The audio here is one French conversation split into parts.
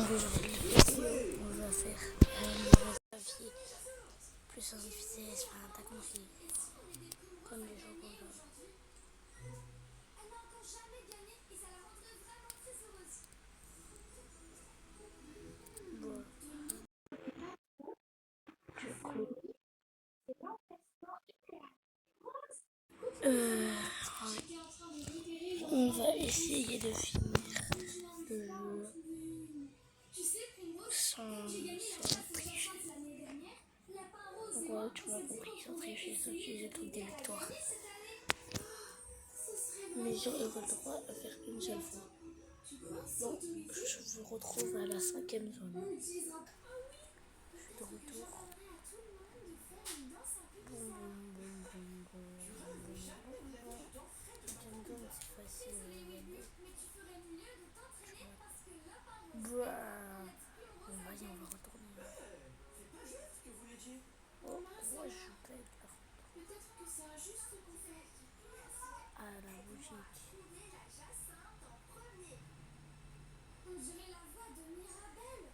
Aujourd'hui, on va faire un papier plus en vitesse, enfin, t'as compris, comme les gens qu'on donne. Bon, du coup, on va essayer de finir le jeu sans tricher. Donc ouais, tu m'as compris, sans tricher, sans utiliser le truc des victoires. Mais ils ont le droit à faire une seule fois. Donc, je vous retrouve à la 5e zone. Je suis de retour. Boum, boum, boum, boum, boum. Cinquième zone, c'est facile. Bon, vas-y, on va retourner. Oh, moi, je peux être là. À la boutique.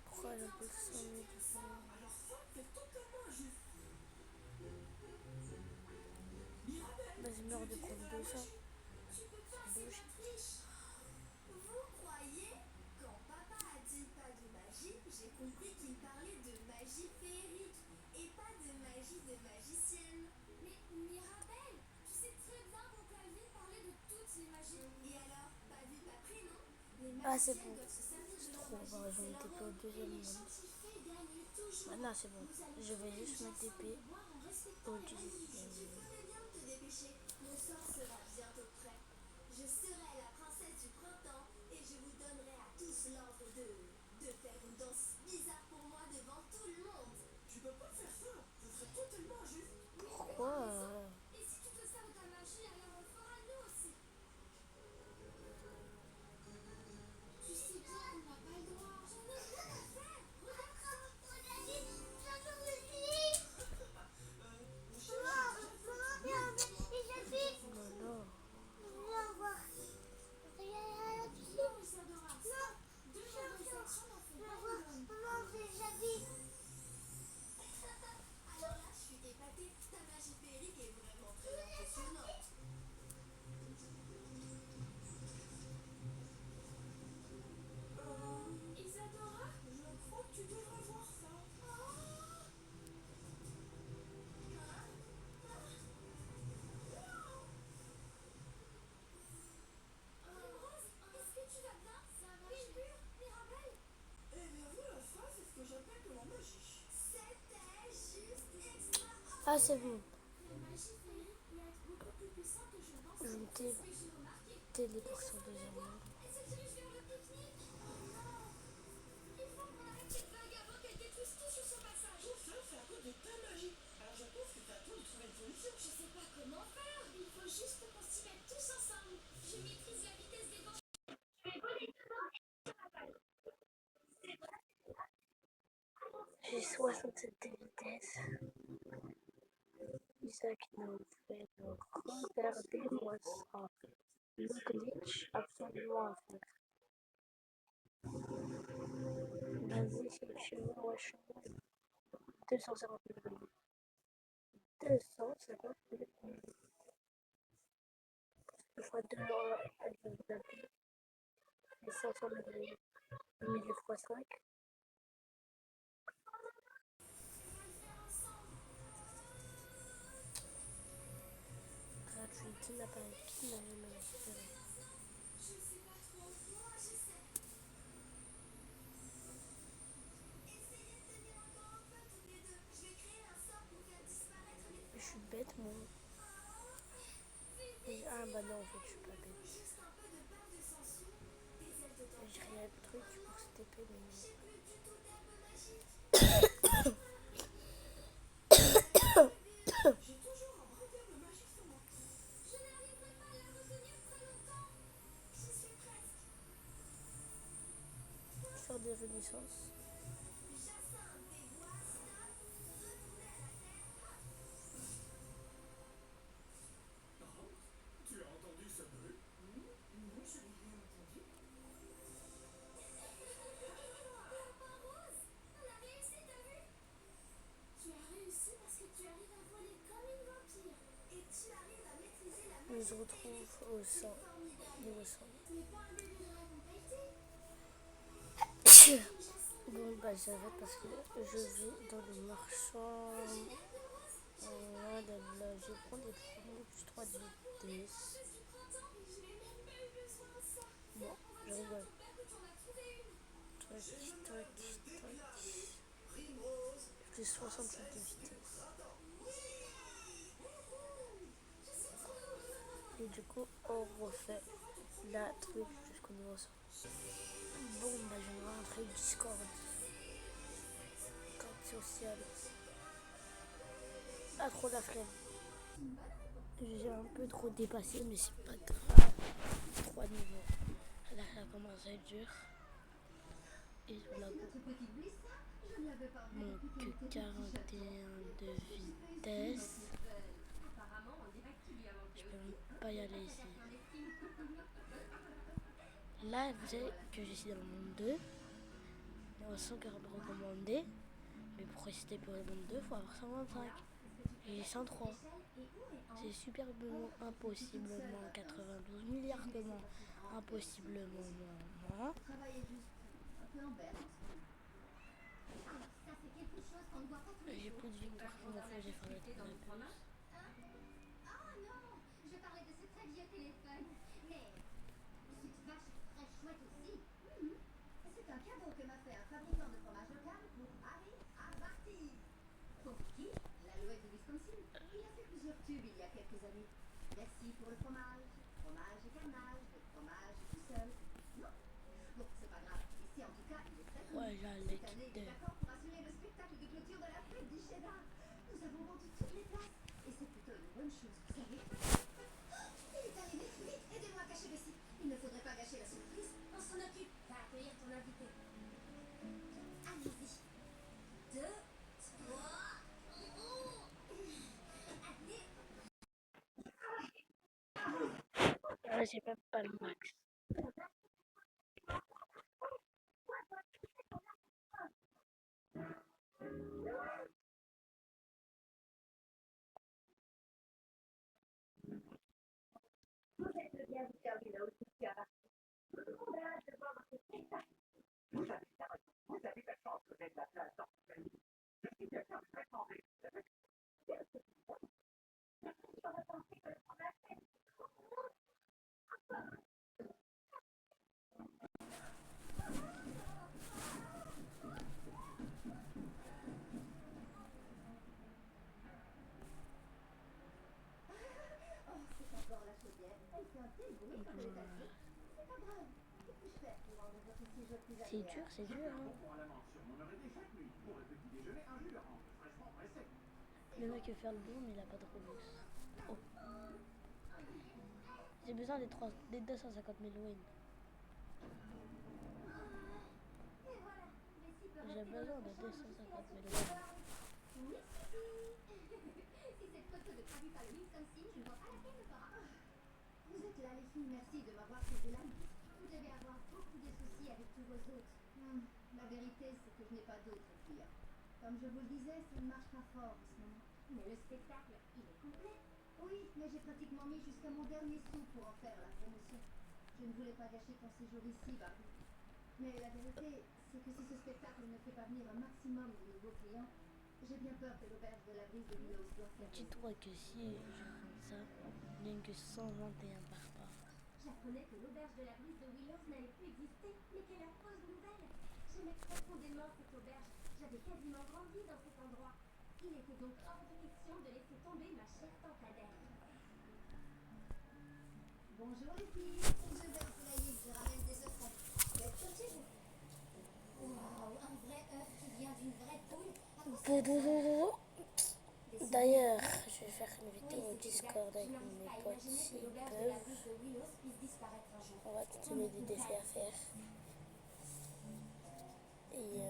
Pourquoi elle appelle ça Vas-y, meurs de prendre 200. C'est logique. J'ai compris qu'il parlait de magie féerique et pas de magie de magicienne. Mais Mirabelle, tu sais très bien qu'on Calvin parlait de toutes les magies. Et alors, pas vu, pas pris, non? Les Ah, c'est magiciennes bon. doivent se servir de C'est leur trop. magie Bah, je pour vais me leur TP au rôle. Et deuxième les monde. scientifiques gagnent toujours. Maintenant, c'est bon. Je vais juste me TP au Tu 10e. ferais bien de te dépêcher. Mon sort sera bientôt prêt. Je serai la princesse du printemps et je vous donnerai à tous l'ordre de faire une danse bizarre pour moi devant tout le monde. Tu peux pas faire ça. Ce serait totalement injuste. Pourquoi Et si tu te sers de ta magie, alors on le fera nous aussi. Tu sais bien qu'on n'a pas le droit. J'en ai rien à faire. Regarde ça. Voilà. Alors là, je suis épatée. Ta magie féerique est vraiment très impressionnante. Isadora, je crois que tu devrais voir ça. Rose, est-ce que tu vas bien? Ça va, Wilbur, Mirabelle? Eh bien voilà, ça c'est ce que j'appelle de la magie. C'était juste extra. Ah, c'est bon. La magie féerique peut être beaucoup plus puissante que je Je pensais. me C'est ce que j'ai remarqué. téléporte sur le deuxième monde. Elle se dirige vers le pique-nique. Non. Il faut qu'on arrête cette vague avant qu'elle détruise tout sur son passage. Tout ça, c'est à cause de ta magie. Alors je pense que c'est à toi de trouver une solution. Je sais pas comment faire. Il faut juste qu'on s'y mette tous ensemble. Je maîtrise la vitesse des vents. J'ai 67 de vitesse. Isaac nous fait le regardez-moi ça. Le glitch absolument à faire. Vas-y, c'est chez moi, je suis 250 000. 250 000. Je fois 2 avec les 500 000. 1000 fois 5. Gratuit, qui n'a jamais récupéré. Je sais pas trop. Moi, je sais. Essayez de tenir encore un peu tous les deux. Je vais créer un sort pour faire disparaître les Je fées. suis bête, moi. Ah bah non, en fait, je suis pas bête. Juste un peu de peur de censure. Des ailes de J'ai dentelle. rien de truc pour se TP, mais non. J'ai plus du tout d'herbe magique. J'ai toujours un brin d'herbe magique sur moi. Je n'arriverai pas à la retenir très longtemps. J'y suis presque. Faire des renaissances. Jacinthe des bois, stop. Retournez à la terre. On se retrouve au 100, niveau 100. Bon, bah j'arrête parce que je vais dans le marchand. Voilà, là, je prends des promos plus 3 de vitesse. Bon, je rigole. Tac, tac, tac. Plus 67 de vitesse. Et du coup, on refait la truc jusqu'au niveau 100. Bon, bah je vais rentrer Discord. Carte sociale. Pas trop la flemme. J'ai un peu trop dépassé, mais c'est pas grave. 3 niveaux. Là, ça commence à être dur. Et je la manque que 41 de vitesse. Je peux même pas y aller ici. Là, vous savez que je suis dans le monde 2. Il y a 140 recommandés. Mais pour rester pour le monde 2, il faut avoir 125. Et j'ai 103. C'est superbement, impossiblement 92 milliardement, impossiblement moins. J'ai plus de victoire qui m'en faut, j'ai fait le tour de plus. Ah non, je parlais de ce très vieux téléphone. Mais cette vache est très chouette aussi. C'est un cadeau que m'a fait un fabricant de fromage local pour Harry à Marty. Pour qui? L'Alouette du Wisconsin. Il a fait plusieurs tubes il y a quelques années. Merci pour le fromage. Fromage et carnage. Le fromage tout seul. Non? Bon, c'est pas grave. Ici, en tout cas, il est très cool. Ouais, j'allais Cette année, il quitter. est d'accord pour assurer le spectacle de clôture de la fête du cheddar. Nous avons vendu toutes les places. Et c'est plutôt une bonne chose, vous savez. Il est arrivé. Vite, aidez-moi à cacher Bessie. Il ne faudrait pas gâcher la surprise. On s'en occupe. Va accueillir ton invité. Allez-y. 2, 3. Allez. Là, j'ai même pas le max. Oh, c'est encore la chaudière. Elle fait un tel bruit quand elle est allumée. C'est pas grave. Que puis-je faire pour rendre votre séjour plus agréable? C'est dur, hein. Le mec veut faire le bon, mais il a pas de Robux. Oh. J'ai besoin des 250 000 wins. Et voilà. Bessie peut J'ai rester besoin dans de notre chambre 250 000 jusqu'à la wins. Oui, si cette photo ne traduit pas le Wisconsin, je ne vois pas laquelle le fera. Vous êtes là, les filles. Merci de m'avoir sauvé la vie. Vous devez avoir beaucoup de soucis avec tous vos hôtes. La vérité, c'est que je n'ai pas d'autres clients. Comme je vous le disais, ça ne marche pas fort en ce moment. Mais le spectacle, il est complet. Oui, mais j'ai pratiquement mis jusqu'à mon dernier sou pour en faire la promotion. Je ne voulais pas gâcher ton séjour ici, Barbie. Mais la vérité, c'est que si ce spectacle ne fait pas venir un maximum de nouveaux clients, j'ai bien peur que l'auberge de la brise de Willows doit fermer. Dis-toi que si je prends ça, il n'y a que 121 par part. J'apprenais que l'auberge de la brise de Willows n'allait plus exister, mais quelle affreuse nouvelle! J'aimais profondément cette auberge. J'avais quasiment grandi dans cet endroit. Il était donc hors de question de laisser tomber ma chère tante Adèle. Bonjour les filles, je vais au poulailler, je ramène des œufs frais. Quelle cotine! Waouh, un vrai œuf qui vient d'une vraie poule. D'ailleurs, je vais faire une vidéo au Discord avec mes potes s'ils peuvent. On va continuer des défis à faire. Et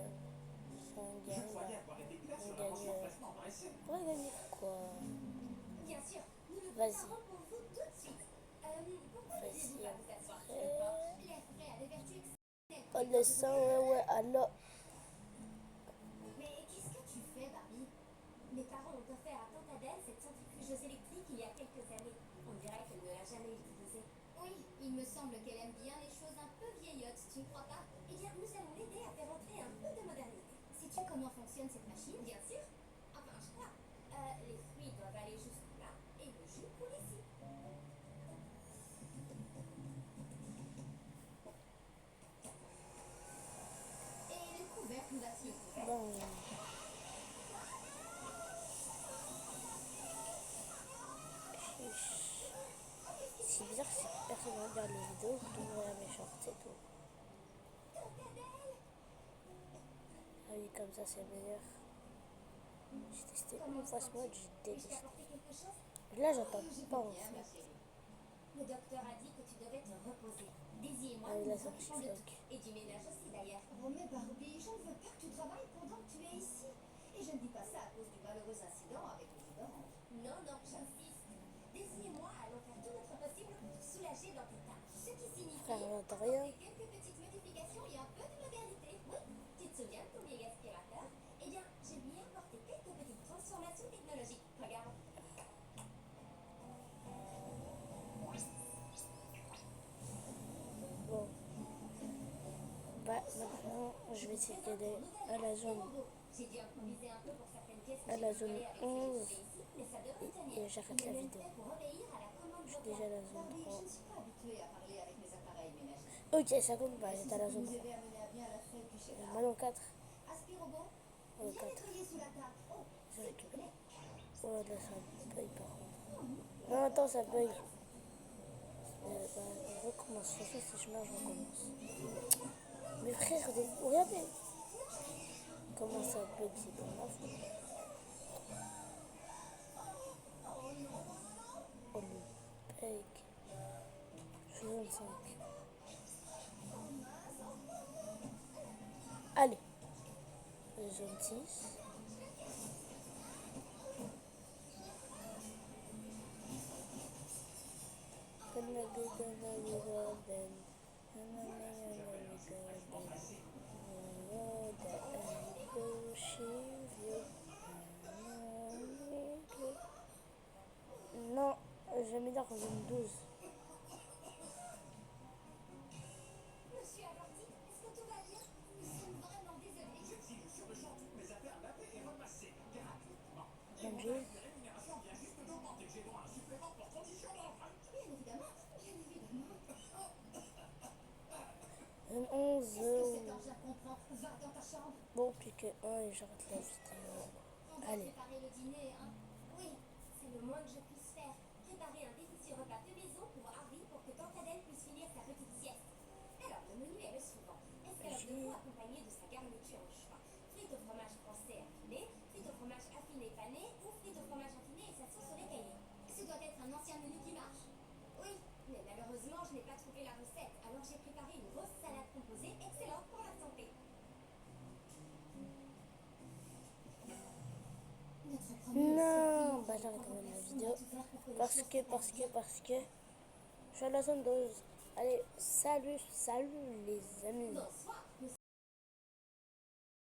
on gagne. On va gagner quoi? Bien sûr, nous le Vas-y. préparons pour vous tout de suite. Pourquoi Vas-y, n'osez-vous pas vous asseoir après. sur le banc? L'air frais a des vertus exceptionnelles pour On les le corps sent, de ouais, alors. Mais qu'est-ce que tu fais, Barbie? Mes parents ont offert à tante Adèle cette centrifugeuse électrique il y a quelques années. On dirait qu'elle ne la jamais utilisée. Oui, il me semble qu'elle aime bien les choses un peu vieillottes, tu ne crois pas? Eh bien, nous allons l'aider à faire entrer un peu de modernité. Sais-tu comment fonctionne cette machine? Bien sûr. Enfin, je crois. Les fruits doivent aller jusque là et le jus coule ici. Et le couvercle va-t-il ouvrir? Bon. C'est bizarre que personne ne regarde les vidéos, que tout le monde regarde mes shorts, c'est tout. Ah oui, comme ça c'est meilleur. J'ai testé une fois ce mode, j'ai détesté. Là, j'entends pas en fait. Le docteur a dit que tu devais te reposer. Daisy et moi, Ah oui, nous là, nous ça me occupons de choque. tout. Et du ménage aussi d'ailleurs. Oh mais Barbie, je ne veux pas que tu travailles pendant que tu es ici. Et je ne dis pas ça à cause du malheureux incident avec le libérant. Non, non, j'insiste. Daisy et moi allons faire tout notre possible pour te soulager dans tes tâches. Ce qui signifie Frère, j'entends rien. apporter quelques petites modifications et un peu de modernité. Oui, tu te souviens de ton vieil aspirateur? Eh bien, je lui ai apporté quelques petites transformations technologiques. Regarde. Bon. Bah, maintenant, je vais essayer d'aller à la zone, J'ai dû improviser un peu pour certaines pièces que à j'ai la zone bricolées avec 11 celles ici, mais ça devrait tenir. et j'arrête la vidéo. Pour obéir à la commande Je suis déjà à la zone Barbie, 3. je ne suis pas habituée à parler avec mes appareils ménagers. Ok, ça compte pas, j'étais à la zone Nous 3. aider à mener à bien la fête du chef. Maintenant 4. Aspirobot, Oh, viens 4. nettoyer sous la table. Oh, Je s'il te récupère. plaît. Oh, là, ça bug par contre. Non, attends, ça bug. Bah, on recommence. De toute façon, si je meurs, je recommence. Mais frère, regardez. Comment ça bug, c'est pas ma faute. Oh, le bug. 65. Allez. Zone 6. Gonna be golden. Non, je vais me dire en zone 12. Monsieur Averti, est-ce que tout va bien? Nous sommes vraiment désolés. J'exile sur le champ toutes mes affaires lavées et repassées gratuitement. Et Mon mon Dieu. tarif de rémunération vient juste d'augmenter. J'ai droit à un supplément pour condition d'emprunt. Bien évidemment, bien évidemment. Zone 11. Est-ce que cet engin comprend? Va dans ta chambre. Bon, plus que 1 et j'arrête la vidéo. On doit Allez. préparer le dîner, hein? Oui, c'est le moins que je puisse faire. Préparer un délicieux repas de maison pour Harry pour que Tante Adèle puisse finir sa petite sieste. Alors, le menu est le suivant. Escalope de veau accompagnée de sa garniture au choix. Frites au fromage français affiné, frites au fromage affiné pané ou frites au fromage affiné et sa sauce orecaillée. Ce doit être un ancien menu qui marche. Oui, mais malheureusement, je n'ai pas trouvé la recette. Alors j'ai préparé une grosse salade composée excellente pour la santé. Non, bah j'arrête quand même la vidéo. Parce que je suis à la zone 12. Allez, salut les amis. Bonsoir.